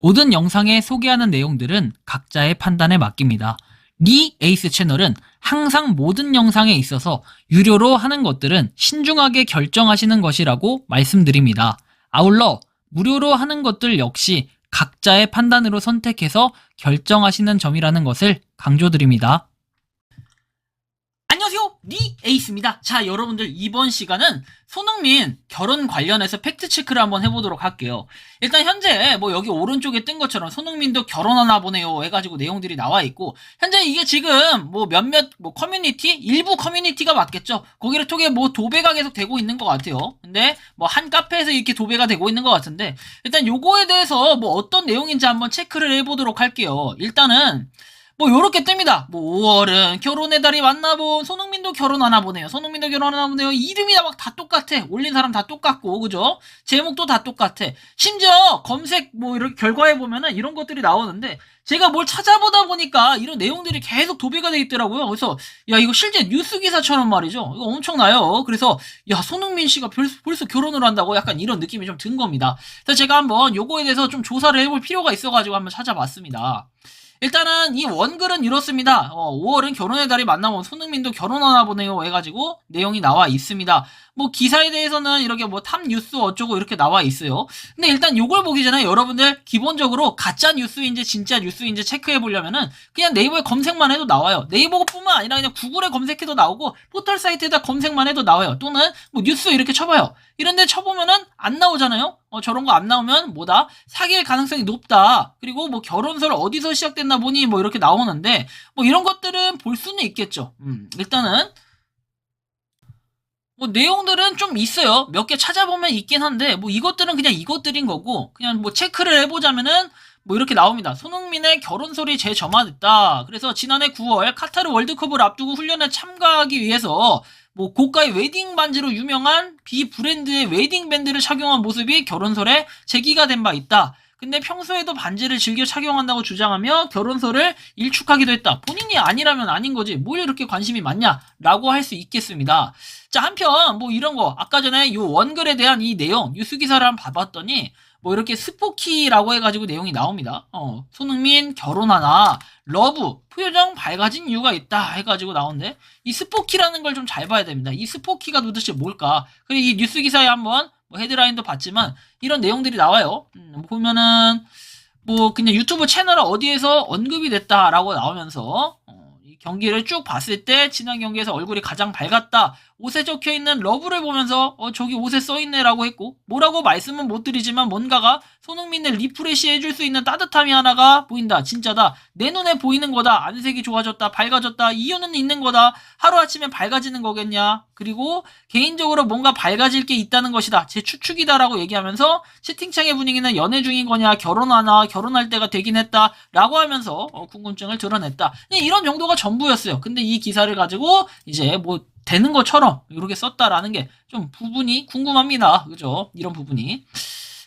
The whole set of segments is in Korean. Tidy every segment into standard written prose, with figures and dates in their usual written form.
모든 영상에 소개하는 내용들은 각자의 판단에 맡깁니다. 리 에이스 채널은 항상 모든 영상에 있어서 유료로 하는 것들은 신중하게 결정하시는 것이라고 말씀드립니다. 아울러 무료로 하는 것들 역시 각자의 판단으로 선택해서 결정하시는 점이라는 것을 강조드립니다. 안녕하세요, 리 에이스입니다. 자, 여러분들 이번 시간은 손흥민 결혼 관련해서 팩트체크를 한번 해보도록 할게요. 일단 현재 뭐 여기 오른쪽에 뜬 것처럼 손흥민도 결혼하나 보네요 해가지고 내용들이 나와 있고, 현재 이게 지금 뭐 몇몇 뭐 커뮤니티, 일부 커뮤니티가 맞겠죠. 거기를 통해 뭐 도배가 계속 되고 있는 것 같아요. 근데 뭐 한 카페에서 이렇게 도배가 되고 있는 것 같은데, 일단 요거에 대해서 뭐 어떤 내용인지 한번 체크를 해보도록 할게요. 일단은 뭐 요렇게 뜹니다. 뭐 5월은 결혼의 달이 왔나본, 손흥민도 결혼하나 보네요. 손흥민도 결혼하나 보네요. 이름이 막 다 똑같아. 올린 사람 다 똑같고, 그죠? 제목도 다 똑같아. 심지어 검색 뭐 이런 결과에 보면은 이런 것들이 나오는데, 제가 뭘 찾아보다 보니까 이런 내용들이 계속 도배가 돼 있더라고요. 그래서 야, 이거 실제 뉴스 기사처럼 말이죠. 이거 엄청나요. 그래서 야, 손흥민 씨가 벌써 결혼을 한다고, 약간 이런 느낌이 좀 든 겁니다. 그래서 제가 한번 요거에 대해서 좀 조사를 해볼 필요가 있어가지고 한번 찾아봤습니다. 일단은 이 원글은 이렇습니다. 5월은 결혼의 달이 만나면 손흥민도 결혼하나 보네요 해가지고 내용이 나와 있습니다. 뭐 기사에 대해서는 이렇게 뭐 탑 뉴스 어쩌고 이렇게 나와 있어요. 근데 일단 요걸 보기 전에 여러분들 기본적으로 가짜 뉴스인지 진짜 뉴스인지 체크해 보려면은 그냥 네이버에 검색만 해도 나와요. 네이버뿐만 아니라 그냥 구글에 검색해도 나오고, 포털 사이트에다 검색만 해도 나와요. 또는 뭐 뉴스 이렇게 쳐봐요. 이런데 쳐보면은 안 나오잖아요. 저런 거 안 나오면 뭐다? 사귈 가능성이 높다. 그리고 뭐 결혼설 어디서 시작됐나 보니 뭐 이렇게 나오는데, 뭐 이런 것들은 볼 수는 있겠죠. 일단은 뭐 내용들은 좀 있어요. 몇 개 찾아보면 있긴 한데, 뭐 이것들은 그냥 이것들인 거고, 그냥 뭐 체크를 해보자면은 뭐 이렇게 나옵니다. 손흥민의 결혼설이 재점화됐다. 그래서 지난해 9월 카타르 월드컵을 앞두고 훈련에 참가하기 위해서 뭐 고가의 웨딩 반지로 유명한 비브랜드의 웨딩 밴드를 착용한 모습이 결혼설에 제기가 된 바 있다. 근데 평소에도 반지를 즐겨 착용한다고 주장하며 결혼설을 일축하기도 했다. 본인이 아니라면 아닌 거지 뭘 이렇게 관심이 많냐라고 할 수 있겠습니다. 자, 한편 뭐 이런 거 아까 전에 요 원글에 대한 이 내용 뉴스 기사를 한번 봐봤더니 뭐 이렇게 스포키라고 해가지고 내용이 나옵니다. 손흥민 결혼하나, 러브 표정 밝아진 이유가 있다 해가지고 나오는데, 이 스포키라는 걸 좀 잘 봐야 됩니다. 이 스포키가 도대체 뭘까? 그리고 이 뉴스 기사에 한번 뭐 헤드라인도 봤지만 이런 내용들이 나와요. 보면은 뭐 그냥 유튜브 채널 어디에서 언급이 됐다라고 나오면서 이 경기를 쭉 봤을 때 지난 경기에서 얼굴이 가장 밝았다. 옷에 적혀있는 러브를 보면서 저기 옷에 써있네라고 했고, 뭐라고 말씀은 못 드리지만 뭔가가 손흥민을 리프레시 해줄 수 있는 따뜻함이 하나가 보인다. 진짜다. 내 눈에 보이는 거다. 안색이 좋아졌다. 밝아졌다. 이유는 있는 거다. 하루아침에 밝아지는 거겠냐. 그리고 개인적으로 뭔가 밝아질 게 있다는 것이다. 제 추측이다라고 얘기하면서 채팅창의 분위기는 연애 중인 거냐, 결혼하나, 결혼할 때가 되긴 했다 라고 하면서 궁금증을 드러냈다. 이런 정도가 전부였어요. 근데 이 기사를 가지고 이제 뭐 되는 것처럼 이렇게 썼다라는 게 좀 부분이 궁금합니다. 그죠? 이런 부분이.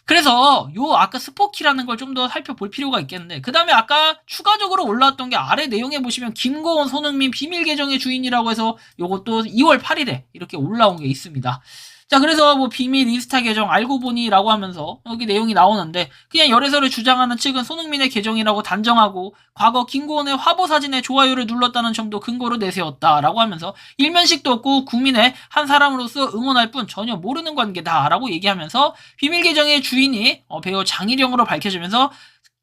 그래서 요 아까 스포키라는 걸 좀 더 살펴볼 필요가 있겠는데, 그 다음에 아까 추가적으로 올라왔던 게 아래 내용에 보시면 김고은 손흥민 비밀 계정의 주인이라고 해서 요것도 2월 8일에 이렇게 올라온 게 있습니다. 자, 그래서 뭐 비밀 인스타 계정 알고 보니라고 하면서 여기 내용이 나오는데, 그냥 열애설을 주장하는 측은 손흥민의 계정이라고 단정하고 과거 김고은의 화보 사진에 좋아요를 눌렀다는 점도 근거로 내세웠다라고 하면서 일면식도 없고 국민의 한 사람으로서 응원할 뿐 전혀 모르는 관계다라고 얘기하면서 비밀 계정의 주인이 배우 장일영으로 밝혀지면서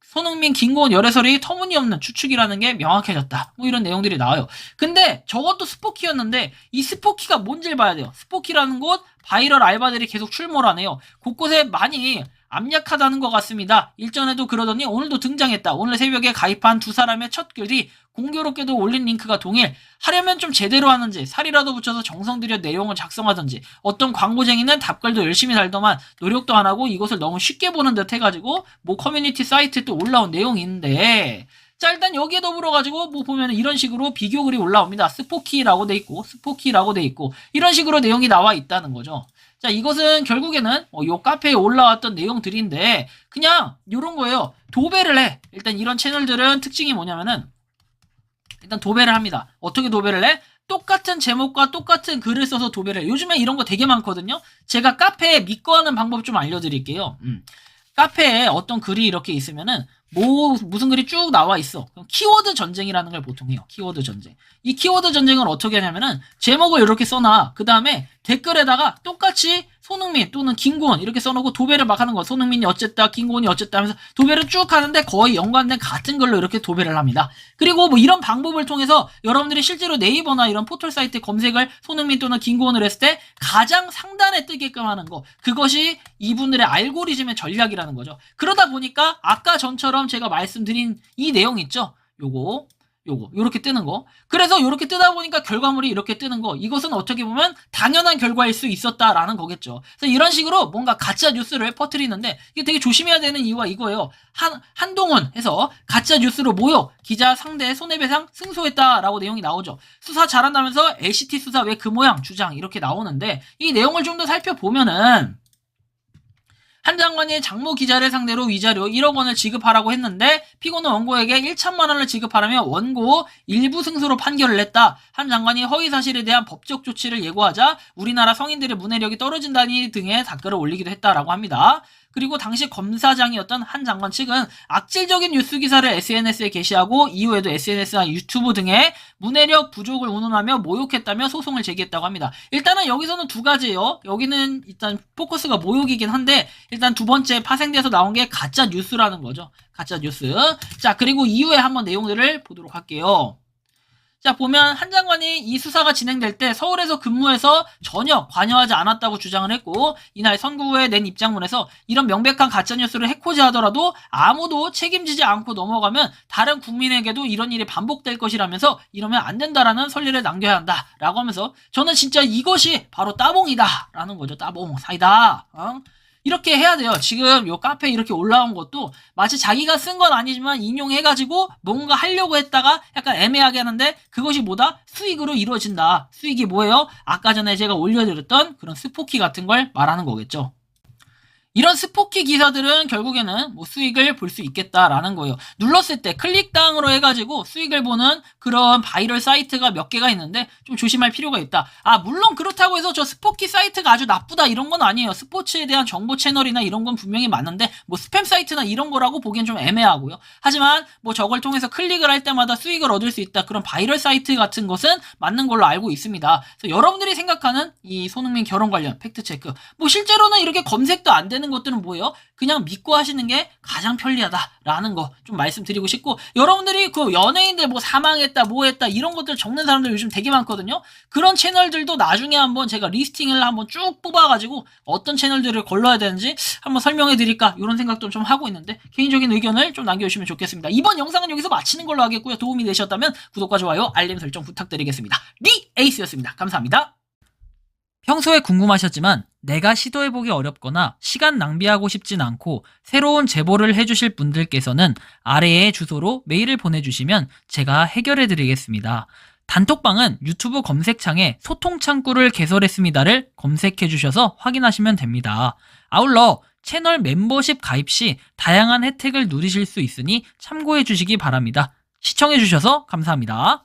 손흥민, 김고은 열애설이 터무니없는 추측이라는 게 명확해졌다. 뭐 이런 내용들이 나와요. 근데 저것도 스포키였는데 이 스포키가 뭔지를 봐야 돼요. 스포키라는 곳 바이럴 알바들이 계속 출몰 하네요. 곳곳에 많이 암약하다는 것 같습니다. 일전에도 그러더니 오늘도 등장했다. 오늘 새벽에 가입한 두 사람의 첫 글이 공교롭게도 올린 링크가 동일. 하려면 좀 제대로 하는지 살이라도 붙여서 정성 들여 내용을 작성하든지, 어떤 광고쟁이는 답글도 열심히 달더만 노력도 안 하고 이것을 너무 쉽게 보는 듯 해가지고 뭐 커뮤니티 사이트에 또 올라온 내용이 있는데, 자, 일단 여기에 더불어가지고 뭐 보면 이런 식으로 비교 글이 올라옵니다. 스포키라고 돼 있고 스포키라고 돼 있고 이런 식으로 내용이 나와 있다는 거죠. 자, 이것은 결국에는 요 카페에 올라왔던 내용들인데 그냥 요런 거예요. 도배를 해. 일단 이런 채널들은 특징이 뭐냐면은 일단 도배를 합니다. 어떻게 도배를 해? 똑같은 제목과 똑같은 글을 써서 도배를 해. 요즘에 이런 거 되게 많거든요. 제가 카페에 믿고 하는 방법 좀 알려드릴게요. 카페에 어떤 글이 이렇게 있으면은 무슨 글이 쭉 나와 있어. 그럼 키워드 전쟁이라는 걸 보통 해요. 키워드 전쟁. 이 키워드 전쟁을 어떻게 하냐면은 제목을 이렇게 써놔. 그 다음에 댓글에다가 똑같이 손흥민 또는 김고은 이렇게 써놓고 도배를 막 하는 거. 손흥민이 어쨌다, 김고은이 어쨌다 하면서 도배를 쭉 하는데 거의 연관된 같은 걸로 이렇게 도배를 합니다. 그리고 뭐 이런 방법을 통해서 여러분들이 실제로 네이버나 이런 포털 사이트 검색을 손흥민 또는 김고은을 했을 때 가장 상단에 뜨게끔 하는 거. 그것이 이분들의 알고리즘의 전략이라는 거죠. 그러다 보니까 아까 전처럼 제가 말씀드린 이 내용 있죠? 요렇게 뜨는 거. 그래서 요렇게 뜨다 보니까 결과물이 이렇게 뜨는 거. 이것은 어떻게 보면 당연한 결과일 수 있었다라는 거겠죠. 그래서 이런 식으로 뭔가 가짜 뉴스를 퍼뜨리는데 이게 되게 조심해야 되는 이유가 이거예요. 한동훈 해서 가짜 뉴스로 모욕, 기자 상대 손해배상 승소했다라고 내용이 나오죠. 수사 잘한다면서 LCT 수사 왜 그 모양 주장 이렇게 나오는데 이 내용을 좀 더 살펴보면은 한 장관이 장모 기자를 상대로 위자료 1억 원을 지급하라고 했는데 피고는 원고에게 1천만 원을 지급하라며 원고 일부 승소로 판결을 냈다. 한 장관이 허위 사실에 대한 법적 조치를 예고하자 우리나라 성인들의 문해력이 떨어진다니 등의 댓글을 올리기도 했다라고 합니다. 그리고 당시 검사장이었던 한 장관 측은 악질적인 뉴스 기사를 SNS에 게시하고 이후에도 SNS나 유튜브 등의 문해력 부족을 운운하며 모욕했다며 소송을 제기했다고 합니다. 일단은 여기서는 두 가지예요. 여기는 일단 포커스가 모욕이긴 한데 일단 두 번째 파생돼서 나온 게 가짜 뉴스라는 거죠. 가짜 뉴스. 자, 그리고 이후에 한번 내용들을 보도록 할게요. 자, 보면 한 장관이 이 수사가 진행될 때 서울에서 근무해서 전혀 관여하지 않았다고 주장을 했고 이날 선고 후에 낸 입장문에서 이런 명백한 가짜뉴스를 해코지하더라도 아무도 책임지지 않고 넘어가면 다른 국민에게도 이런 일이 반복될 것이라면서 이러면 안 된다라는 선례를 남겨야 한다라고 하면서 저는 진짜 이것이 바로 따봉이다 라는 거죠. 따봉, 사이다. 이렇게 해야 돼요. 지금 요 카페에 이렇게 올라온 것도 마치 자기가 쓴 건 아니지만 인용해가지고 뭔가 하려고 했다가 약간 애매하게 하는데 그것이 뭐다? 수익으로 이루어진다. 수익이 뭐예요? 아까 전에 제가 올려드렸던 그런 스포키 같은 걸 말하는 거겠죠. 이런 스포키 기사들은 결국에는 뭐 수익을 볼 수 있겠다라는 거예요. 눌렀을 때 클릭당으로 해가지고 수익을 보는 그런 바이럴 사이트가 몇 개가 있는데 좀 조심할 필요가 있다. 물론 그렇다고 해서 저 스포키 사이트가 아주 나쁘다 이런 건 아니에요. 스포츠에 대한 정보 채널이나 이런 건 분명히 맞는데 뭐 스팸 사이트나 이런 거라고 보기엔 좀 애매하고요. 하지만 뭐 저걸 통해서 클릭을 할 때마다 수익을 얻을 수 있다. 그런 바이럴 사이트 같은 것은 맞는 걸로 알고 있습니다. 그래서 여러분들이 생각하는 이 손흥민 결혼 관련 팩트체크 뭐 실제로는 이렇게 검색도 안 되는 것들은 뭐예요? 그냥 믿고 하시는 게 가장 편리하다라는 거 좀 말씀드리고 싶고 여러분들이 그 연예인들 뭐 사망했다 뭐 했다 이런 것들 적는 사람들 요즘 되게 많거든요. 그런 채널들도 나중에 한번 제가 리스팅을 한번 쭉 뽑아가지고 어떤 채널들을 걸러야 되는지 한번 설명해 드릴까 이런 생각도 좀 하고 있는데 개인적인 의견을 좀 남겨주시면 좋겠습니다. 이번 영상은 여기서 마치는 걸로 하겠고요. 도움이 되셨다면 구독과 좋아요 알림 설정 부탁드리겠습니다. 에이스였습니다. 감사합니다. 평소에 궁금하셨지만 내가 시도해보기 어렵거나 시간 낭비하고 싶진 않고 새로운 제보를 해주실 분들께서는 아래의 주소로 메일을 보내주시면 제가 해결해드리겠습니다. 단톡방은 유튜브 검색창에 소통창구를 개설했습니다를 검색해주셔서 확인하시면 됩니다. 아울러 채널 멤버십 가입 시 다양한 혜택을 누리실 수 있으니 참고해주시기 바랍니다. 시청해주셔서 감사합니다.